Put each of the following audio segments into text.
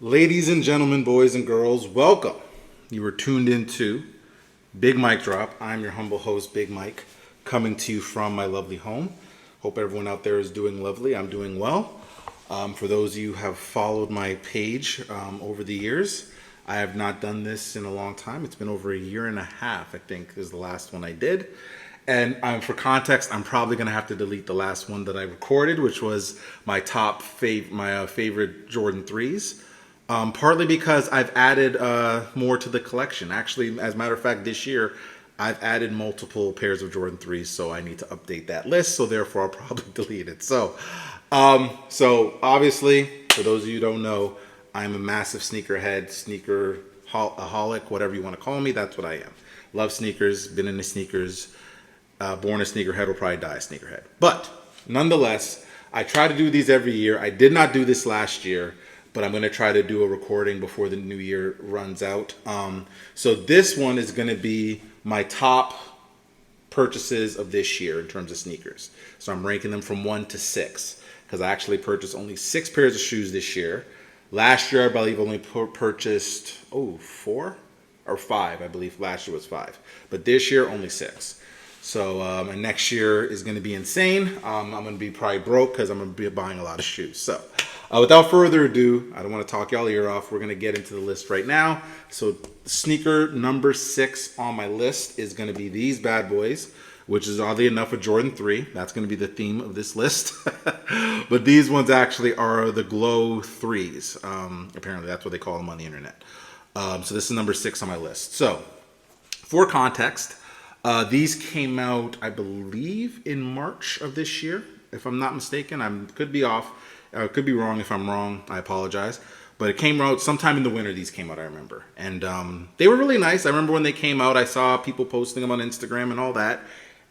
Ladies and gentlemen, boys and girls, welcome. You are tuned into Big Mike Drop. I'm your humble host, Big Mike, coming to you from my lovely home. Hope everyone out there is doing lovely. I'm doing well. For those of you who have followed my page over the years, I have not done this in a long time. It's been over a year and a half, I think, is the last one I did. And for context, I'm probably going to have to delete the last one that I recorded, which was my favorite Jordan 3s. Partly because I've added more to the collection. Actually, as a matter of fact, this year I've added multiple pairs of Jordan 3s, so I need to update that list. So therefore, I'll probably delete it. So obviously, for those of you who don't know, I'm a massive sneakerhead, sneakeraholic, whatever you want to call me. That's what I am. Love sneakers. Been into sneakers. Born a sneakerhead. Will probably die a sneakerhead. But nonetheless, I try to do these every year. I did not do this last year, but I'm going to try to do a recording before the new year runs out. So this one is going to be my top purchases of this year in terms of sneakers. So I'm ranking them from 1 to 6 because I actually purchased only 6 pairs of shoes this year. Last year, I believe, only purchased 4 or 5. I believe last year was 5, but this year only 6. So and next year is going to be insane. I'm going to be probably broke because I'm going to be buying a lot of shoes. So without further ado, I don't want to talk y'all ear off. We're going to get into the list right now. So sneaker number 6 on my list is going to be these bad boys, which is oddly enough a Jordan 3. That's going to be the theme of this list. But these ones actually are the Glow 3s. Apparently that's what they call them on the internet. So this is number 6 on my list. So for context, these came out, I believe, in March of this year. If I'm not mistaken, I could be off. Could be wrong. If I'm wrong, I apologize. But it came out sometime in the winter. These came out, I remember. And they were really nice. I remember when they came out, I saw people posting them on Instagram and all that.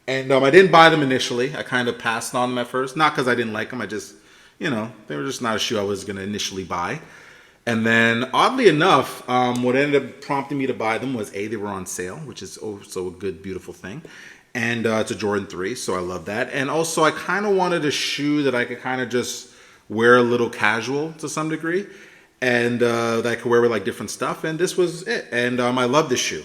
And I didn't buy them initially. I kind of passed on them at first. Not because I didn't like them. I just, they were just not a shoe I was going to initially buy. And then, oddly enough, what ended up prompting me to buy them was, A, they were on sale, which is also a good, beautiful thing. And it's a Jordan 3, so I love that. And also, I kind of wanted a shoe that I could kind of just wear a little casual to some degree. And that I could wear with, like, different stuff. And this was it. And I love this shoe.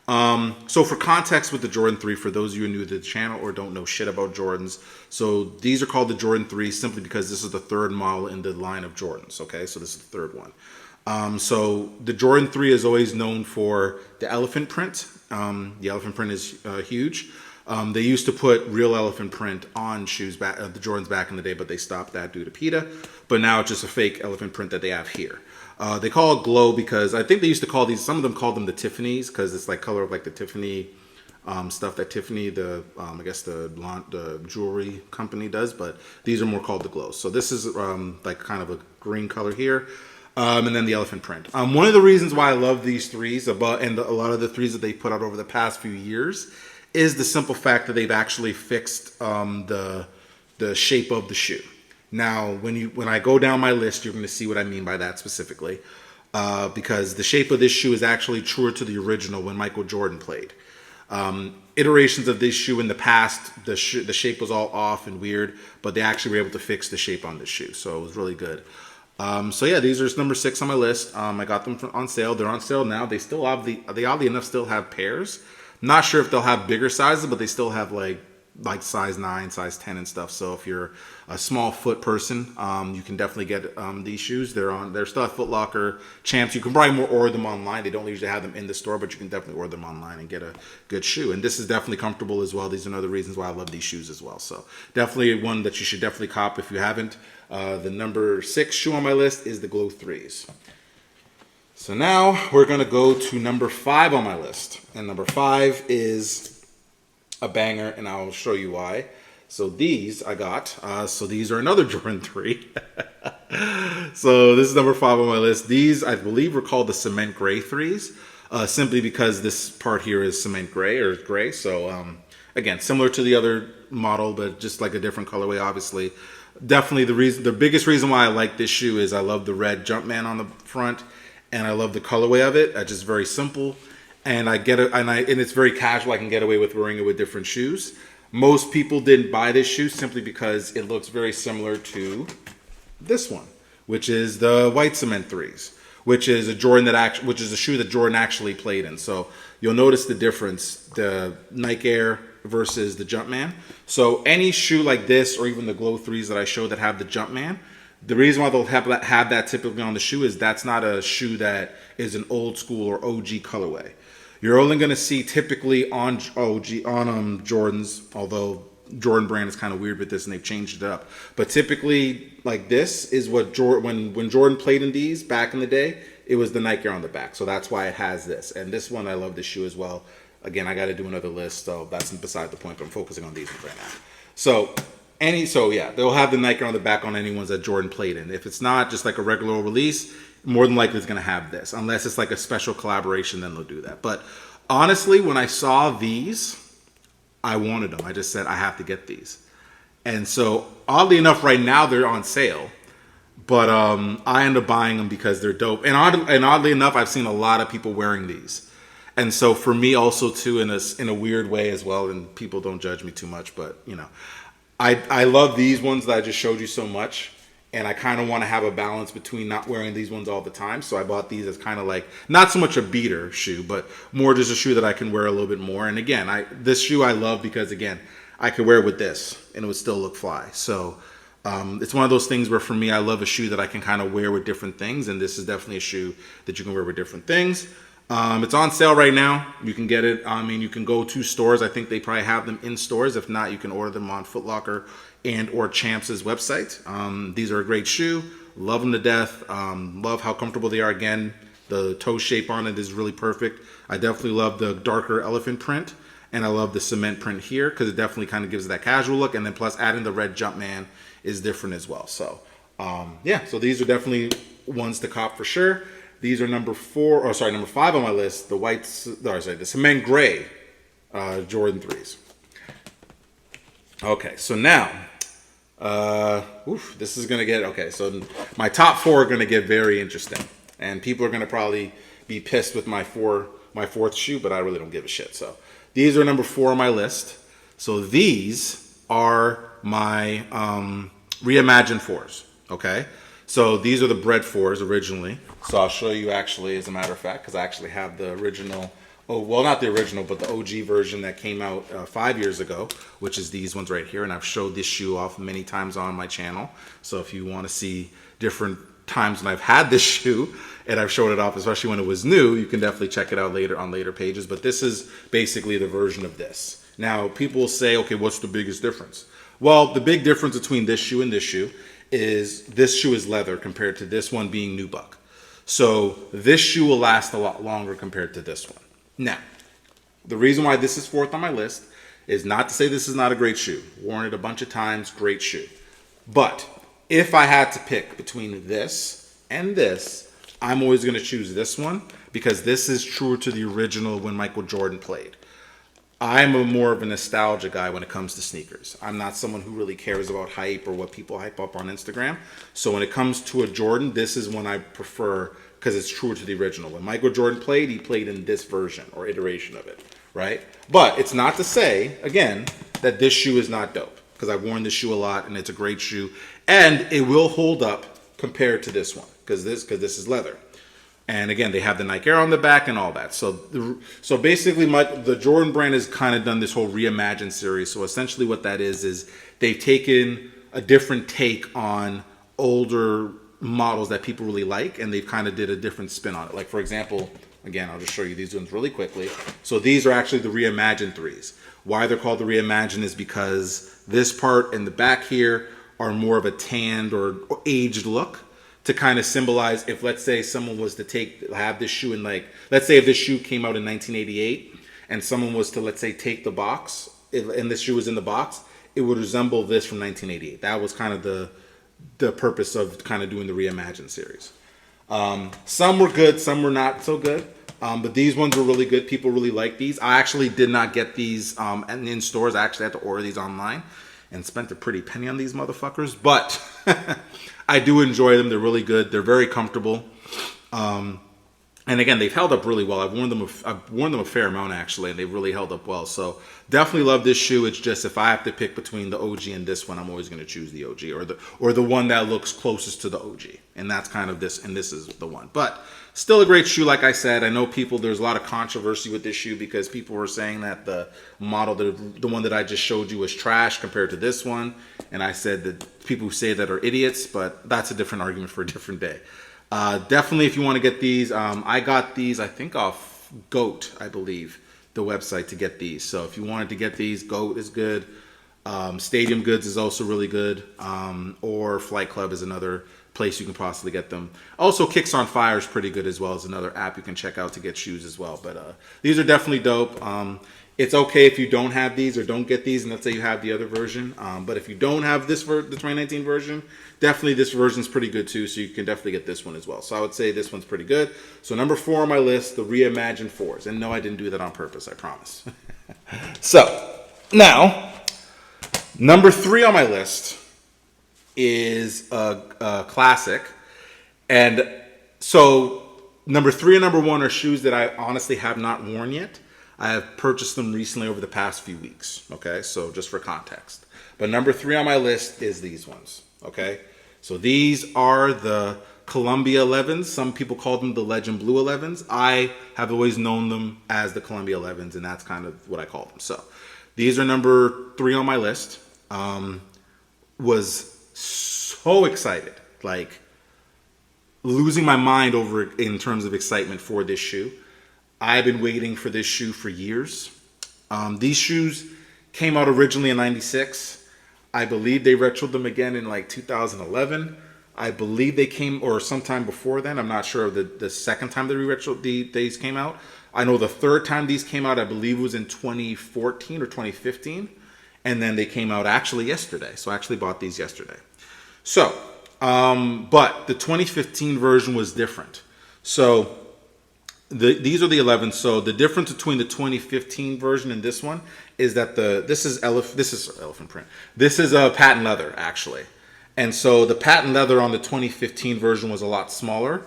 So for context with the Jordan 3, for those of you who are new to the channel or don't know shit about Jordans, so these are called the Jordan 3 simply because this is the third model in the line of Jordans, okay? So this is the third one. So the Jordan 3 is always known for the elephant print. The elephant print is huge. They used to put real elephant print on shoes, the Jordans back in the day, but they stopped that due to PETA. But now it's just a fake elephant print that they have here. They call it Glow because I think they used to call these, some of them called them the Tiffany's because it's like color of like the Tiffany stuff that Tiffany, I guess the jewelry company does, but these are more called the Glows. So this is like kind of a green color here. And then the elephant print. One of the reasons why I love these 3s and a lot of the 3s that they put out over the past few years is the simple fact that they've actually fixed the shape of the shoe. Now, when I go down my list, you're going to see what I mean by that specifically, because the shape of this shoe is actually truer to the original when Michael Jordan played. Iterations of this shoe in the past, the shape was all off and weird, but they actually were able to fix the shape on this shoe, so it was really good. So yeah, these are number 6 on my list. I got them on sale. They're on sale now. They oddly enough still have pairs. Not sure if they'll have bigger sizes, but they still have like size 9, size 10 and stuff. So if you're a small foot person, you can definitely get these shoes. They're still at Foot Locker, Champs. You can probably more order them online. They don't usually have them in the store, but you can definitely order them online and get a good shoe. And this is definitely comfortable as well. These are another reasons why I love these shoes as well. So definitely one that you should definitely cop if you haven't. The number 6 shoe on my list is the Glow 3s. So now we're going to go to number 5 on my list. And number 5 is a banger, and I'll show you why. So these I got. So these are another Jordan 3. So this is number 5 on my list. These, I believe, were called the Cement Gray 3s, simply because this part here is cement gray or gray. So again, similar to the other model, but just like a different colorway, obviously. Definitely the biggest reason why I like this shoe is I love the red Jumpman on the front, and I love the colorway of it. It's just very simple, and it's very casual. I can get away with wearing it with different shoes. Most people didn't buy this shoe simply because it looks very similar to this one, which is the white cement 3s. which is a which is a shoe that Jordan actually played in. So you'll notice the difference, the Nike Air versus the Jumpman. So any shoe like this, or even the Glow 3s that I showed that have the Jumpman, the reason why they'll have that typically on the shoe is that's not a shoe that is an old school or OG colorway. You're only going to see typically on Jordans, although Jordan brand is kind of weird with this and they've changed it up. But typically, like this is what when Jordan played in these back in the day, it was the Nike Air on the back. So that's why it has this. And this one, I love this shoe as well. Again, I got to do another list, so that's beside the point. But I'm focusing on these ones right now. So yeah, they'll have the Nike Air on the back on any ones that Jordan played in. If it's not just like a regular release, more than likely it's going to have this. Unless it's like a special collaboration, then they'll do that. But honestly, when I saw these, I wanted them. I just said, I have to get these. And so, oddly enough, right now they're on sale. But I end up buying them because they're dope. And oddly enough, I've seen a lot of people wearing these. And so for me also too, in a weird way as well, and people don't judge me too much, but you know, I love these ones that I just showed you so much. And I kind of want to have a balance between not wearing these ones all the time. So I bought these as kind of like, not so much a beater shoe, but more just a shoe that I can wear a little bit more. And again, this shoe I love because again, I could wear it with this and it would still look fly. So it's one of those things where for me, I love a shoe that I can kind of wear with different things. And this is definitely a shoe that you can wear with different things. It's on sale right now. You can get it. I mean, you can go to stores. I think they probably have them in stores. If not, you can order them on Foot Locker and or Champs' website. These are a great shoe. Love them to death. Love how comfortable they are. Again, the toe shape on it is really perfect. I definitely love the darker elephant print. And I love the cement print here because it definitely kind of gives it that casual look. And then plus adding the red Jumpman is different as well. So, yeah. So these are definitely ones to cop for sure. These are number 5 on my list. The cement gray Jordan 3s. Okay, so now, this is gonna get okay. So my top 4 are gonna get very interesting, and people are gonna probably be pissed with my fourth shoe, but I really don't give a shit. So these are number 4 on my list. So these are my reimagined 4s. Okay. So these are the Bread 4s originally. So I'll show you actually, as a matter of fact, because I actually have the original, not the original, but the OG version that came out 5 years ago, which is these ones right here. And I've showed this shoe off many times on my channel. So if you want to see different times when I've had this shoe and I've showed it off, especially when it was new, you can definitely check it out later on later pages. But this is basically the version of this. Now, people will say, okay, what's the biggest difference? Well, the big difference between this shoe and this shoe is this shoe is leather compared to this one being nubuck. So this shoe will last a lot longer compared to this one. Now, the reason why this is 4th on my list is not to say this is not a great shoe. Worn it a bunch of times, great shoe. But if I had to pick between this and this, I'm always going to choose this one because this is truer to the original when Michael Jordan played. I'm more of a nostalgia guy when it comes to sneakers. I'm not someone who really cares about hype or what people hype up on Instagram. So when it comes to a Jordan, this is one I prefer because it's truer to the original. When Michael Jordan played, he played in this version or iteration of it, right? But it's not to say, again, that this shoe is not dope because I've worn this shoe a lot and it's a great shoe. And it will hold up compared to this one because this is leather. And again, they have the Nike Air on the back and all that. So basically, the Jordan brand has kind of done this whole Reimagine series. So essentially what that is they've taken a different take on older models that people really like, and they've kind of did a different spin on it. Like, for example, again, I'll just show you these ones really quickly. So these are actually the Reimagine 3s. Why they're called the Reimagine is because this part in the back here are more of a tanned or aged look, to kind of symbolize if, let's say, someone was to have this shoe in, like, let's say if this shoe came out in 1988 and someone was to, let's say, take the box and this shoe was in the box, it would resemble this from 1988. That was kind of the purpose of kind of doing the Reimagine series. Some were good, some were not so good, but these ones were really good. People really like these. I actually did not get these in stores. I actually had to order these online and spent a pretty penny on these motherfuckers, but I do enjoy them. They're really good. They're very comfortable. And again, they've held up really well. I've worn them a fair amount actually, and they've really held up well. So definitely love this shoe. It's just if I have to pick between the OG and this one, I'm always going to choose the OG or the one that looks closest to the OG. And that's kind of this, and this is the one. But still a great shoe, like I said. I know there's a lot of controversy with this shoe because people were saying that the model, the one that I just showed you was trash compared to this one. And I said that people who say that are idiots, but that's a different argument for a different day. Definitely, if you want to get these, I got these, I think off GOAT, I believe, the website to get these. So if you wanted to get these, GOAT is good. Stadium Goods is also really good. Or Flight Club is another place you can possibly get them. Also, Kicks on Fire is pretty good as well as another app you can check out to get shoes as well. But these are definitely dope. It's okay if you don't have these or don't get these, and let's say you have the other version. But if you don't have the 2019 version, definitely this version is pretty good too, so you can definitely get this one as well. So I would say this one's pretty good. So number 4 on my list, the Reimagined 4s. And no, I didn't do that on purpose, I promise. So, now, number 3 on my list is a classic. And so number 3 and number 1 are shoes that I honestly have not worn yet. I have purchased them recently over the past few weeks, okay? So just for context. But number 3 on my list is these ones, okay? So these are the Columbia 11s. Some people call them the Legend Blue 11s. I have always known them as the Columbia 11s, and that's kind of what I call them. So these are number 3 on my list. Was so excited, like losing my mind over it in terms of excitement for this shoe. I've been waiting for this shoe for years. These shoes came out originally in '96. I believe they retroed them again in like 2011. I believe they came, or sometime before then. I'm not sure of the second time that these came out. I know the third time these came out, I believe was in 2014 or 2015. And then they came out actually yesterday. So I actually bought these yesterday. So, but the 2015 version was different. So these are the 11. So the difference between the 2015 version and this one is that this is elephant print. This is a patent leather actually. And so the patent leather on the 2015 version was a lot smaller.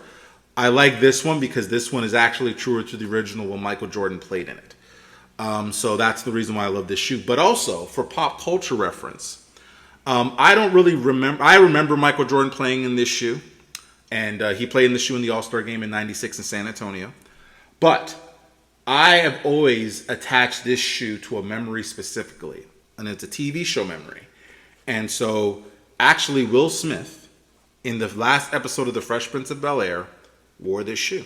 I like this one because this one is actually truer to the original when Michael Jordan played in it. So that's the reason why I love this shoe. But also for pop culture reference, I don't really remember. I remember Michael Jordan playing in this shoe, and he played in the shoe in the All-Star game in '96 in San Antonio. But I have always attached this shoe to a memory specifically, and it's a TV show memory. And so actually Will Smith, in the last episode of The Fresh Prince of Bel-Air, wore this shoe.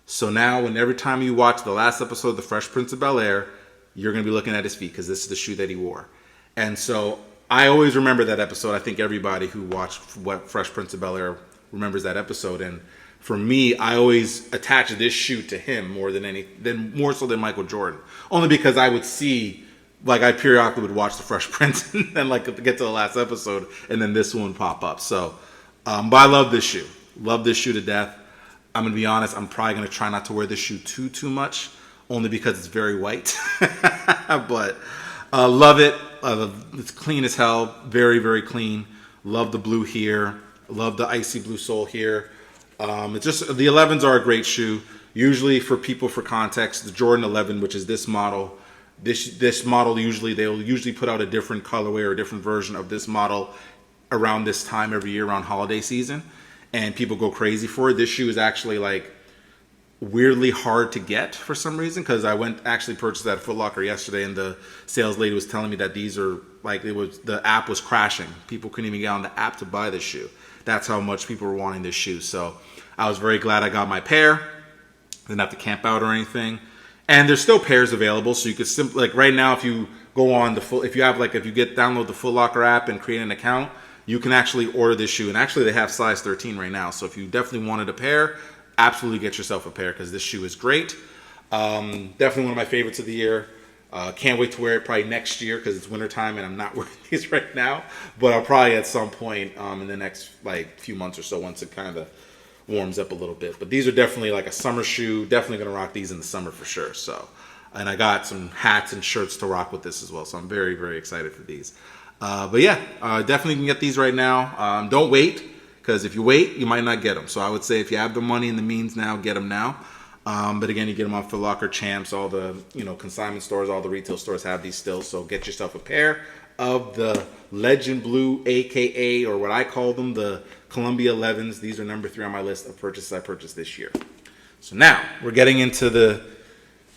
So now, every time you watch the last episode of The Fresh Prince of Bel-Air, you're going to be looking at his feet because this is the shoe that he wore. And so I always remember that episode. I think everybody who watched Fresh Prince of Bel-Air remembers that episode. And for me, I always attach this shoe to him more so than Michael Jordan. Only because I would see, like I periodically would watch The Fresh Prince and then like get to the last episode and then this one would pop up. So, but I love this shoe. Love this shoe to death. I'm going to be honest, I'm probably going to try not to wear this shoe too much, only because it's very white. But love it. It's clean as hell. Very, very clean. Love the blue here. Love the icy blue sole here. It's just, the 11s are a great shoe. Usually for people, for context, the Jordan 11, which is this model, this model they'll usually put out a different colorway or a different version of this model around this time every year, around holiday season. And people go crazy for it. This shoe is actually like weirdly hard to get for some reason, because I actually purchased that at Foot Locker yesterday, and the sales lady was telling me that these are like, the app was crashing. People couldn't even get on the app to buy this shoe. That's how much people were wanting this shoe. So I was very glad I got my pair. Didn't have to camp out or anything. And there's still pairs available, so you could simply, like right now, if you go on download the Foot Locker app and create an account, you can actually order this shoe. And actually they have size 13 right now. So if you definitely wanted a pair, absolutely get yourself a pair, because this shoe is great. Definitely one of my favorites of the year. Can't wait to wear it probably next year, because it's wintertime and I'm not wearing these right now. But I'll probably at some point in the next few months or so, once it kind of warms up a little bit. But these are definitely like a summer shoe. Definitely going to rock these in the summer for sure. So, and I got some hats and shirts to rock with this as well. So I'm very, very excited for these. But yeah, definitely can get these right now. Don't wait, because if you wait, you might not get them. So I would say if you have the money and the means now, get them now. But again, you get them on Foot Locker, Champs, all the consignment stores, all the retail stores have these still. So get yourself a pair of the Legend Blue, aka, or what I call them, the Columbia 11s. These are number 3 on my list of purchases I purchased this year. So now we're getting into the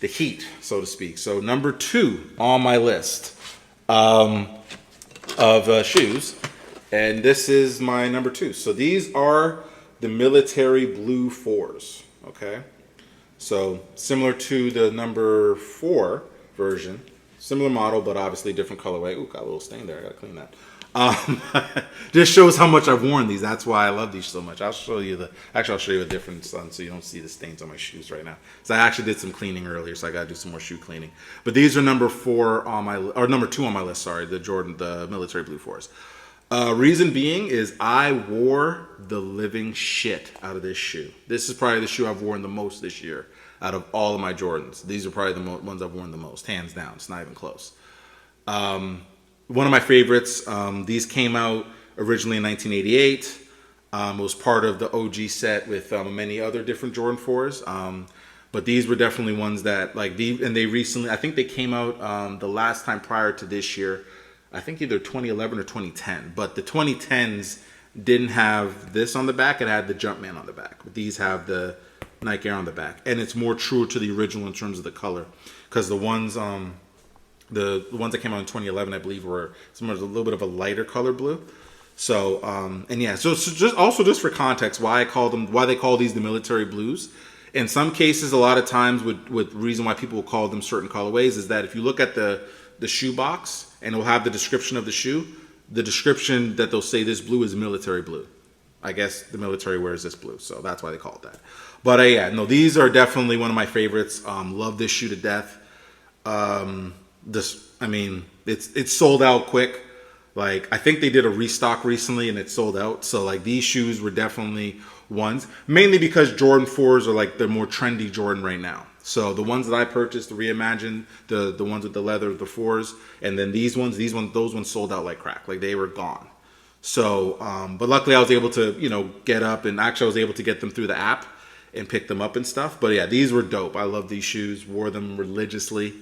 heat, so to speak. So number 2 on my list of shoes, and this is my number 2. So these are the military blue 4s. Okay, so similar to the number 4 version, similar model, but obviously different colorway. Ooh, got a little stain there. I gotta clean that. Just shows how much I've worn these. That's why I love these so much. I'll show you a different sun so you don't see the stains on my shoes right now. So I actually did some cleaning earlier, so I gotta do some more shoe cleaning. But these are number 2 on my list. Sorry, the military blue 4s. Reason being is I wore the living shit out of this shoe. This is probably the shoe I've worn the most this year out of all of my Jordans. These are probably the ones I've worn the most, hands down. It's not even close. One of my favorites. These came out originally in 1988. It was part of the OG set with many other different Jordan 4s. But these were definitely ones that they recently, I think they came out the last time prior to this year. I think either 2011 or 2010. But the 2010s didn't have this on the back. It had the Jumpman on the back. But these have the Nike Air on the back. And it's more true to the original in terms of the color. Because the ones that came out in 2011, I believe, were a little bit of a lighter color blue. So, so just for context, why they call these the military blues. In some cases, a lot of times with reason why people will call them certain colorways is that if you look at the shoe box and it will have the description of the shoe, the description that they'll say this blue is military blue. I guess the military wears this blue, so that's why they call it that. But these are definitely one of my favorites. Love this shoe to death. It's sold out quick. I think they did a restock recently and it sold out. So these shoes were definitely ones, mainly because Jordan 4s are the more trendy Jordan right now. So the ones that I purchased, the reimagined, the ones with the leather, the 4s, and then those ones sold out like crack. They were gone. So, but luckily I was able to, get up, and actually I was able to get them through the app and pick them up and stuff. But yeah, these were dope. I love these shoes, wore them religiously.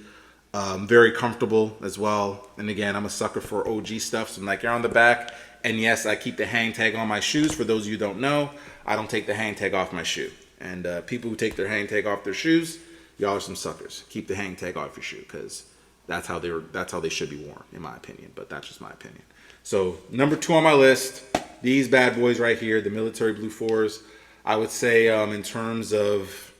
Very comfortable as well. And again, I'm a sucker for OG stuff. So Nike Air on the back. And yes, I keep the hang tag on my shoes. For those of you who don't know, I don't take the hang tag off my shoe. And people who take their hang tag off their shoes, y'all are some suckers. Keep the hang tag off your shoe because that's how they should be worn, in my opinion. But that's just my opinion. So number 2 on my list, these bad boys right here, the military blue 4s. I would say in terms of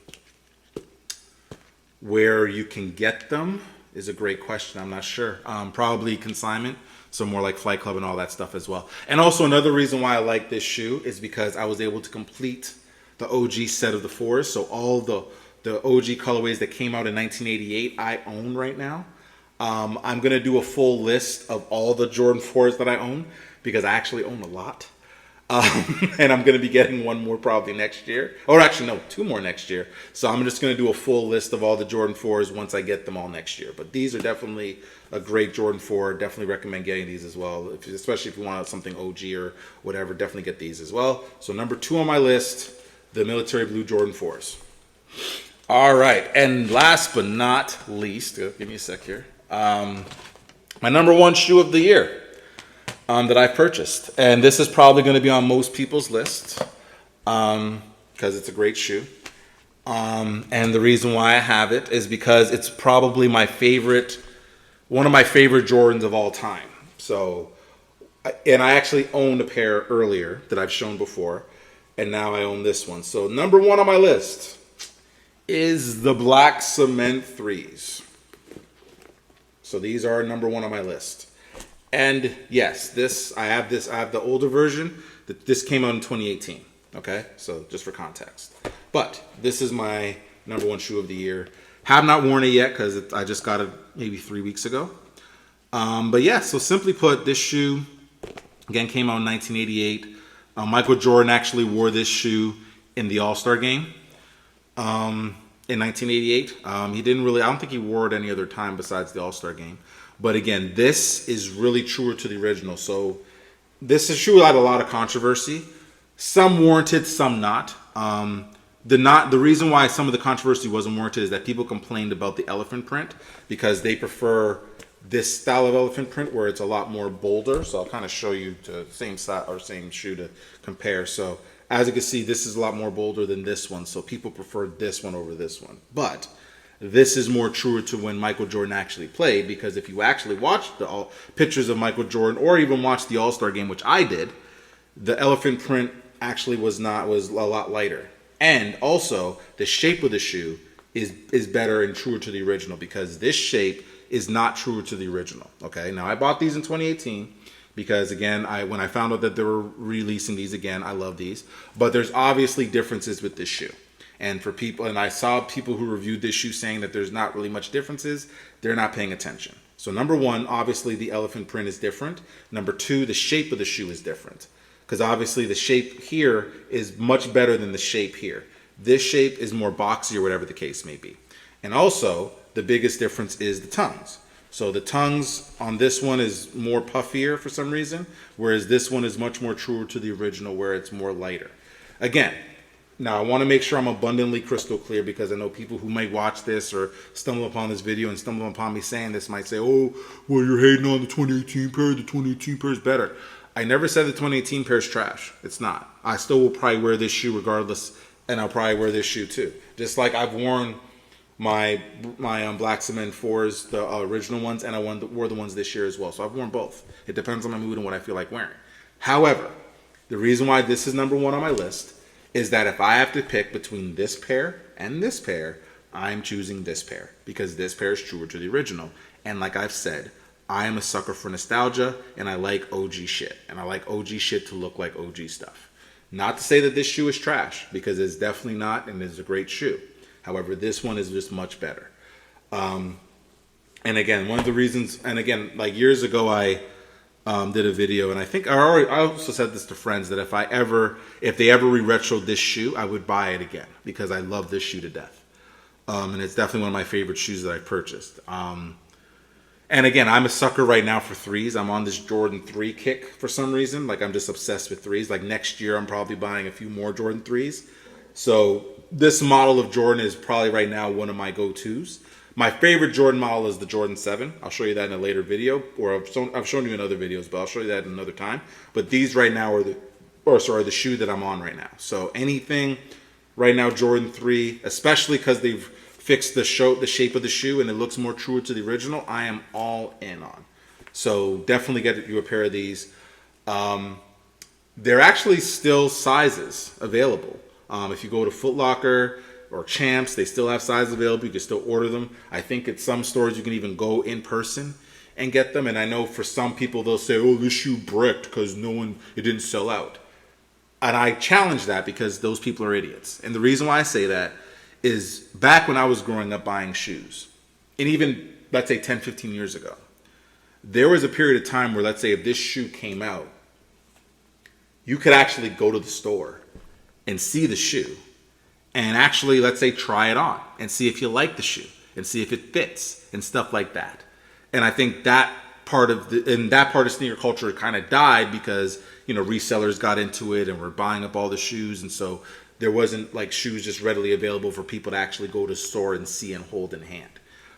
where you can get them is a great question. I'm not sure. Probably consignment. So more like Flight Club and all that stuff as well. And also another reason why I like this shoe is because I was able to complete the OG set of the 4s. So all the OG colorways that came out in 1988, I own right now. I'm going to do a full list of all the Jordan 4s that I own because I actually own a lot. And I'm going to be getting one more probably next year. Or actually, no, 2 more next year. So I'm just going to do a full list of all the Jordan 4s once I get them all next year. But these are definitely a great Jordan 4. Definitely recommend getting these as well. Especially if you want something OG or whatever, definitely get these as well. So number 2 on my list, the military blue Jordan 4s. All right. And last but not least, give me a sec here. My number 1 shoe of the year. That I've purchased. And this is probably going to be on most people's list because it's a great shoe. And the reason why I have it is because it's probably one of my favorite Jordans of all time. So, and I actually owned a pair earlier that I've shown before, and now I own this one. So number 1 on my list is the Black Cement 3s. So these are number 1 on my list. And yes, I have the older version. This came out in 2018. Okay, so just for context. But this is my number 1 shoe of the year. Have not worn it yet because I just got it maybe 3 weeks ago. But yeah, so simply put, this shoe again came out in 1988. Michael Jordan actually wore this shoe in the All-Star game in 1988. He didn't really. I don't think he wore it any other time besides the All-Star game. But again, this is really truer to the original. So this shoe had a lot of controversy. Some warranted, some not. The reason why some of the controversy wasn't warranted is that people complained about the elephant print because they prefer this style of elephant print where it's a lot more bolder. So I'll kind of show you the same side or same shoe to compare. So as you can see, this is a lot more bolder than this one. So people prefer this one over this one. But this is more truer to when Michael Jordan actually played, because if you actually watch the pictures of Michael Jordan or even watch the All-Star game, which I did, the elephant print actually was a lot lighter. And also the shape of the shoe is better and truer to the original, because this shape is not truer to the original. Okay, now I bought these in 2018 because, again, when I found out that they were releasing these again, I love these. But there's obviously differences with this shoe. And for people, and I saw people who reviewed this shoe saying that there's not really much differences. They're not paying attention. So number one, obviously the elephant print is different. Number two, the shape of the shoe is different, because obviously the shape here is much better than the shape here. This shape is more boxy, or whatever the case may be. And also, the biggest difference is the tongues. So the tongues on this one is more puffier for some reason, whereas this one is much more truer to the original, where it's more lighter. Again, now I want to make sure I'm abundantly crystal clear, because I know people who might watch this or stumble upon this video and stumble upon me saying this might say, oh, well, you're hating on the 2018 pair. The 2018 pair is better. I never said the 2018 pair is trash. It's not. I still will probably wear this shoe regardless, and I'll probably wear this shoe too. Just like I've worn my Black Cement 4s, the original ones, and I wore the ones this year as well. So I've worn both. It depends on my mood and what I feel like wearing. However, the reason why this is number one on my list is that if I have to pick between this pair and this pair, I'm choosing this pair, because this pair is truer to the original. And like I've said, I am a sucker for nostalgia, and I like OG shit. And I like OG shit to look like OG stuff. Not to say that this shoe is trash, because it's definitely not, and it's a great shoe. However, this one is just much better. And again, one of the reasons, and again, like years ago, I did a video, and I think I also said this to friends, that if they ever re-retroed this shoe, I would buy it again, because I love this shoe to death. And it's definitely one of my favorite shoes that I've purchased. And again, I'm a sucker right now for threes. I'm on this Jordan 3 kick for some reason. Like, I'm just obsessed with threes. Like, next year, I'm probably buying a few more Jordan 3s. So this model of Jordan is probably right now one of my go-tos. My favorite Jordan model is the Jordan 7. I'll show you that in a later video, or I've shown you in other videos, but I'll show you that another time. But these right now are the shoe that I'm on right now. So anything right now, Jordan 3, especially because they've fixed the shape of the shoe and it looks more truer to the original, I am all in on. So definitely get you a pair of these. There are actually still sizes available. If you go to Foot Locker or Champs, they still have sizes available. You can still order them. I think at some stores you can even go in person and get them. And I know for some people they'll say, oh, this shoe bricked because it didn't sell out. And I challenge that, because those people are idiots. And the reason why I say that is, back when I was growing up buying shoes, and even, let's say, 10, 15 years ago, there was a period of time where, let's say, if this shoe came out, you could actually go to the store and see the shoe and actually, let's say, try it on and see if you like the shoe and see if it fits and stuff like that. And I think that part of sneaker culture kind of died because, resellers got into it and were buying up all the shoes, and so there wasn't like shoes just readily available for people to actually go to the store and see and hold in hand.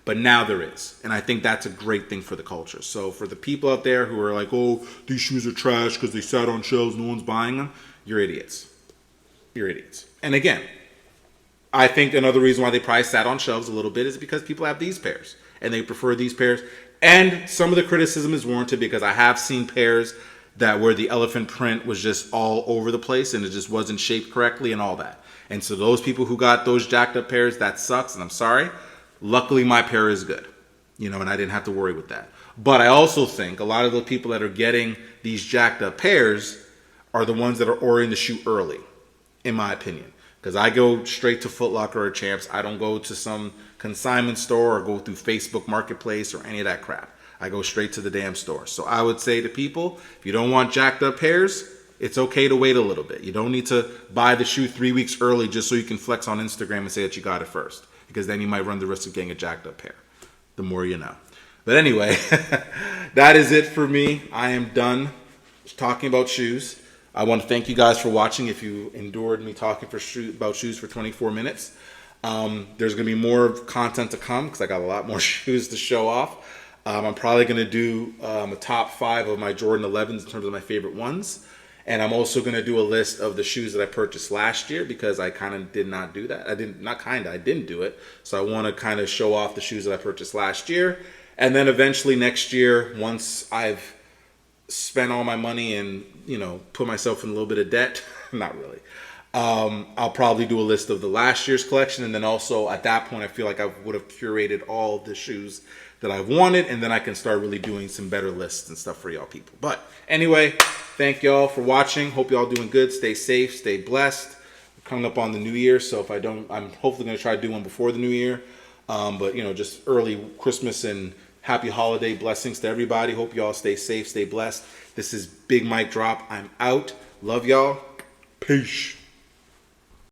But now there is, and I think that's a great thing for the culture. So for the people out there who are like, oh, these shoes are trash because they sat on shelves, no one's buying them, you're idiots. You're idiots. And again, I think another reason why they probably sat on shelves a little bit is because people have these pairs and they prefer these pairs. And some of the criticism is warranted, because I have seen pairs where the elephant print was just all over the place and it just wasn't shaped correctly and all that. And so those people who got those jacked up pairs, that sucks, and I'm sorry. Luckily, my pair is good, and I didn't have to worry with that. But I also think a lot of the people that are getting these jacked up pairs are the ones that are ordering the shoe early, in my opinion. Because I go straight to Foot Locker or Champs. I don't go to some consignment store or go through Facebook Marketplace or any of that crap. I go straight to the damn store. So I would say to people, if you don't want jacked up pairs, it's okay to wait a little bit. You don't need to buy the shoe 3 weeks early just so you can flex on Instagram and say that you got it first, because then you might run the risk of getting a jacked up pair. The more you know. But anyway, that is it for me. I am done talking about shoes. I want to thank you guys for watching. If you endured me talking about shoes for 24 minutes, there's going to be more content to come because I got a lot more shoes to show off. I'm probably going to do a top 5 of my Jordan 11s in terms of my favorite ones. And I'm also going to do a list of the shoes that I purchased last year because I kind of did not do that. I didn't do it. So I want to kind of show off the shoes that I purchased last year. And then eventually next year, once I've spent all my money and, you know, put myself in a little bit of debt, not really, I'll probably do a list of the last year's collection. And then also at that point, I feel like I would have curated all the shoes that I've wanted, and then I can start really doing some better lists and stuff for y'all people. But anyway, thank y'all for watching. Hope y'all doing good. Stay safe, stay blessed. We're coming up on the new year, so if I don't, I'm hopefully going to try to do one before the new year. But you know, just early Christmas and happy holiday blessings to everybody. Hope y'all stay safe, stay blessed. This is Big Mike Drop. I'm out. Love y'all. Peace.